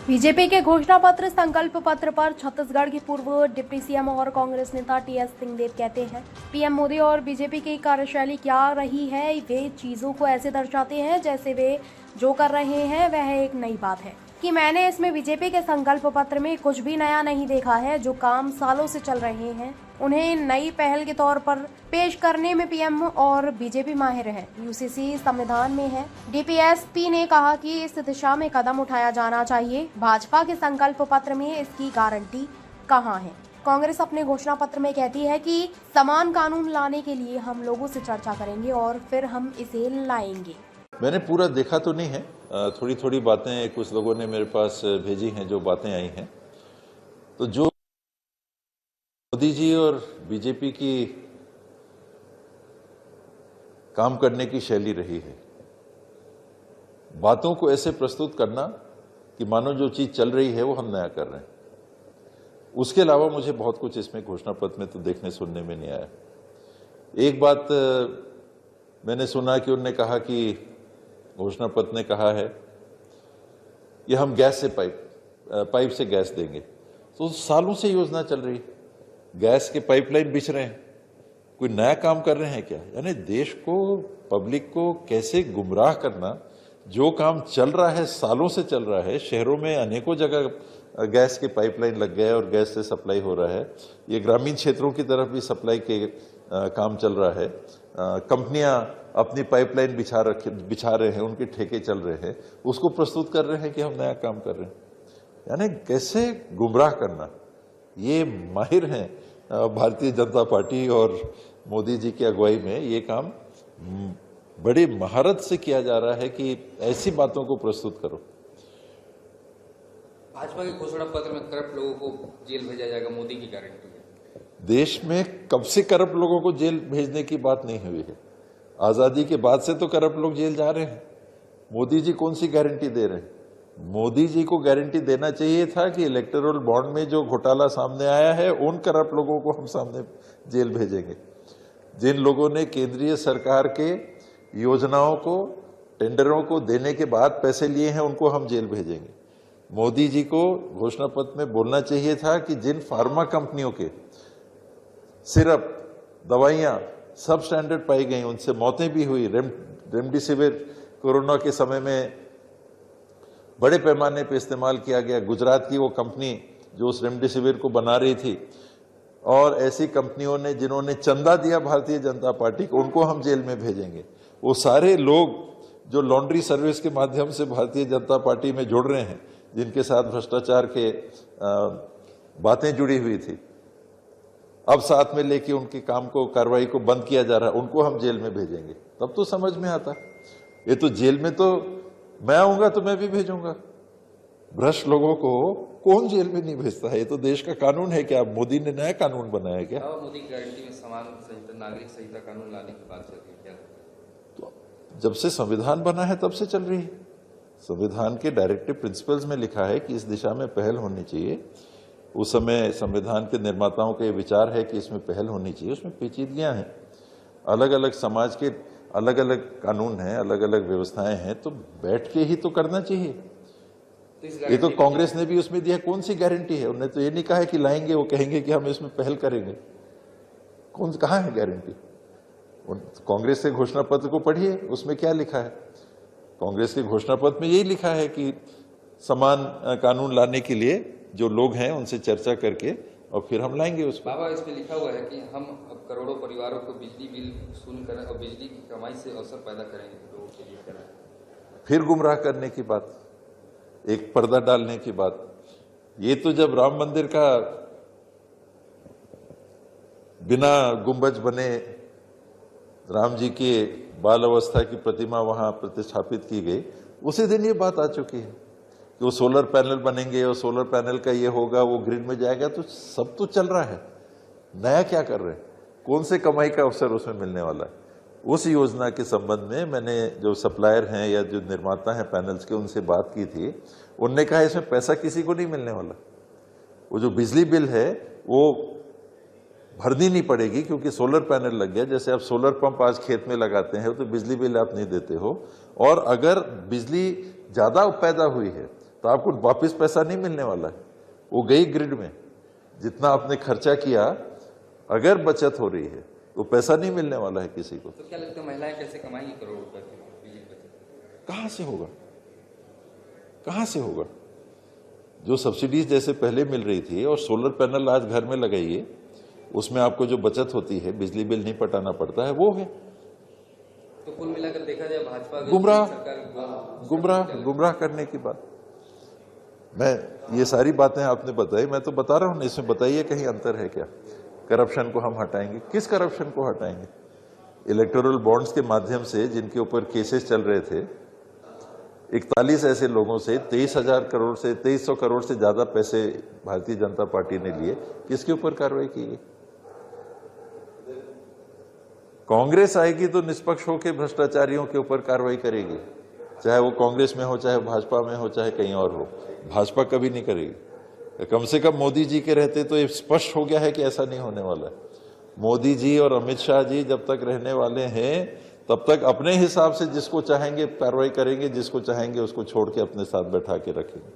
BJP के घोषणा पत्र संकल्प पत्र पर छत्तीसगढ़ के पूर्व डिप्टी सीएम और कांग्रेस नेता टीएस सिंहदेव कहते हैं, पीएम मोदी और बीजेपी की कार्यशैली क्या रही है, वे चीजों को ऐसे दर्शाते हैं जैसे वे जो कर रहे हैं वह एक नई बात है, कि मैंने इसमें बीजेपी के संकल्प पत्र में कुछ भी नया नहीं देखा है। जो काम सालों से चल रहे हैं उन्हें नई पहल के तौर पर पेश करने में पीएम और बीजेपी माहिर है। यूसीसी संविधान में है। डीपीएसपी ने कहा कि इस दिशा में कदम उठाया जाना चाहिए। भाजपा के संकल्प पत्र में इसकी गारंटी कहाँ है? कांग्रेस अपने घोषणा पत्र में कहती है कि समान कानून लाने के लिए हम लोगों से चर्चा करेंगे और फिर हम इसे लाएंगे। मैंने पूरा देखा तो नहीं है, थोड़ी थोड़ी बातें कुछ लोगों ने मेरे पास भेजी हैं, जो बातें आई हैं। तो जो मोदी जी और बीजेपी की काम करने की शैली रही है, बातों को ऐसे प्रस्तुत करना कि मानो जो चीज चल रही है वो हम नया कर रहे हैं। उसके अलावा मुझे बहुत कुछ इसमें घोषणा पत्र में तो देखने सुनने में नहीं आया। एक बात मैंने सुना कि उन्होंने कहा कि घोषणा पत्र ने कहा है कि हम गैस से पाइप से गैस देंगे। तो सालों से योजना चल रही है, गैस के पाइपलाइन बिछ रहे हैं, कोई नया काम कर रहे हैं क्या? यानी देश को, पब्लिक को कैसे गुमराह करना। जो काम चल रहा है, सालों से चल रहा है, शहरों में अनेकों जगह गैस के पाइपलाइन लग गए और गैस से सप्लाई हो रहा है। ये ग्रामीण क्षेत्रों की तरफ भी सप्लाई के काम चल रहा है। कंपनियां अपनी पाइपलाइन बिछा रहे हैं, उनके ठेके चल रहे हैं, उसको प्रस्तुत कर रहे हैं कि हम नया काम कर रहे हैं। यानी कैसे गुमराह करना, ये माहिर हैं भारतीय जनता पार्टी और मोदी जी की अगुवाई में। ये काम बड़ी महारत से किया जा रहा है कि ऐसी बातों को प्रस्तुत करो। भाजपा के घोषणा पत्र में करप्ट लोगों को जेल भेजा जाएगा, मोदी की गारंटी है। देश में कब से करप्ट लोगों को जेल भेजने की बात नहीं हुई है। आजादी के बाद से तो करप्ट लोग जेल जा रहे हैं। मोदी जी कौन सी गारंटी दे रहे हैं? मोदी जी को गारंटी देना चाहिए था कि इलेक्टोरल बॉन्ड में जो घोटाला सामने आया है, उन करप्ट लोगों को हम सामने जेल भेजेंगे। जिन लोगों ने केंद्रीय सरकार के योजनाओं को, टेंडरों को देने के बाद पैसे लिए हैं, उनको हम जेल भेजेंगे। मोदी जी को घोषणा पत्र में बोलना चाहिए था कि जिन फार्मा कंपनियों के सिरप, दवाइयां सब स्टैंडर्ड पाई गई, उनसे मौतें भी हुई, रेमडेसिविर कोरोना के समय में बड़े पैमाने पे इस्तेमाल किया गया। गुजरात की वो कंपनी जो उस रेमडेसिविर को बना रही थी, और ऐसी कंपनियों ने जिन्होंने चंदा दिया भारतीय जनता पार्टी को, उनको हम जेल में भेजेंगे। वो सारे लोग जो लॉन्ड्री सर्विस के माध्यम से भारतीय जनता पार्टी में जुड़ रहे हैं, जिनके साथ भ्रष्टाचार के बातें जुड़ी हुई थी, अब साथ में लेके उनके काम को, कार्रवाई को बंद किया जा रहा है, उनको हम जेल में भेजेंगे। तब तो समझ में आता। ये तो जेल में तो मैं आऊंगा तो मैं भी भेजूंगा। भ्रष्ट लोगों को कौन जेल में नहीं भेजता है? ये तो देश का कानून है। क्या मोदी ने नया कानून बनाया क्या? मोदी की गारंटी में समान संहिता, नागरिक संहिता कानून लाने की बात चल रही है क्या? तो जब से संविधान बना है तब से चल रही है। संविधान के डायरेक्टिव प्रिंसिपल्स में लिखा है कि इस दिशा में पहल होनी चाहिए। उस समय संविधान के निर्माताओं का ये विचार है कि इसमें पहल होनी चाहिए। उसमें पेचीदगियां हैं, अलग अलग समाज के अलग अलग कानून हैं, अलग अलग व्यवस्थाएं हैं, तो बैठ के ही तो करना चाहिए। ये तो कांग्रेस ने भी उसमें दिया। कौन सी गारंटी है? उन्होंने तो ये नहीं कहा है कि लाएंगे, वो कहेंगे कि हम इसमें पहल करेंगे। कहाँ है गारंटी? कांग्रेस के घोषणा पत्र को पढ़िए, उसमें क्या लिखा है। कांग्रेस के घोषणा पत्र में यही लिखा है कि समान कानून लाने के लिए जो लोग हैं उनसे चर्चा करके और फिर हम लाएंगे उसको। बाबा, इसमें लिखा हुआ है कि हम अब करोड़ों परिवारों को बिजली बिल शून्य करें और बिजली की कमाई से अवसर पैदा करेंगे लोगों के लिए। फिर गुमराह करने की बात, एक पर्दा डालने की बात। ये तो जब राम मंदिर का बिना गुंबज बने राम जी के बाल अवस्था की प्रतिमा वहां प्रतिष्ठापित की गई, उसी दिन ये बात आ चुकी है कि वो सोलर पैनल बनेंगे और सोलर पैनल का ये होगा, वो ग्रिड में जाएगा। तो सब तो चल रहा है, नया क्या कर रहे हैं? कौन से कमाई का अवसर उसमें मिलने वाला है? उस योजना के संबंध में मैंने जो सप्लायर हैं या जो निर्माता हैं पैनल्स के, उनसे बात की थी। उनने कहा इसमें पैसा किसी को नहीं मिलने वाला। वो जो बिजली बिल है वो भरनी नहीं पड़ेगी, क्योंकि सोलर पैनल लग गया। जैसे आप सोलर पंप आज खेत में लगाते हैं तो बिजली बिल आप नहीं देते हो, और अगर बिजली ज्यादा पैदा हुई है तो आपको वापस पैसा नहीं मिलने वाला है, वो गई ग्रिड में। जितना आपने खर्चा किया, अगर बचत हो रही है तो पैसा नहीं मिलने वाला है किसी को। तो क्या लगता है महिलाएं कैसे कमाएंगी करोड़ों रुपए की बिजली बचत? कहां से होगा, कहां से होगा? जो सब्सिडीज जैसे पहले मिल रही थी, और सोलर पैनल आज घर में लगाइए, उसमें आपको जो बचत होती है, बिजली बिल नहीं पटाना पड़ता है, वो है। तो कुल मिलाकर देखा जाए भाजपा गुमराह करने की बात। मैं ये सारी बातें आपने बताई, मैं तो बता रहा हूं, इसमें बताइए कहीं अंतर है क्या? करप्शन को हम हटाएंगे, किस करप्शन को हटाएंगे? इलेक्टोरल बॉन्ड्स के माध्यम से जिनके ऊपर केसेस चल रहे थे, 41 ऐसे लोगों से 2300 करोड़ से ज्यादा पैसे भारतीय जनता पार्टी ने लिए, किसके ऊपर कार्रवाई की गई? कांग्रेस आएगी तो निष्पक्ष होकर भ्रष्टाचारियों के ऊपर कार्रवाई करेगी, चाहे वो कांग्रेस में हो, चाहे भाजपा में हो, चाहे कहीं और हो। भाजपा कभी नहीं करेगी। कम से कम मोदी जी के रहते तो ये स्पष्ट हो गया है कि ऐसा नहीं होने वाला है। मोदी जी और अमित शाह जी जब तक रहने वाले हैं, तब तक अपने हिसाब से जिसको चाहेंगे कार्रवाई करेंगे, जिसको चाहेंगे उसको छोड़ के अपने साथ बैठा के रखेंगे।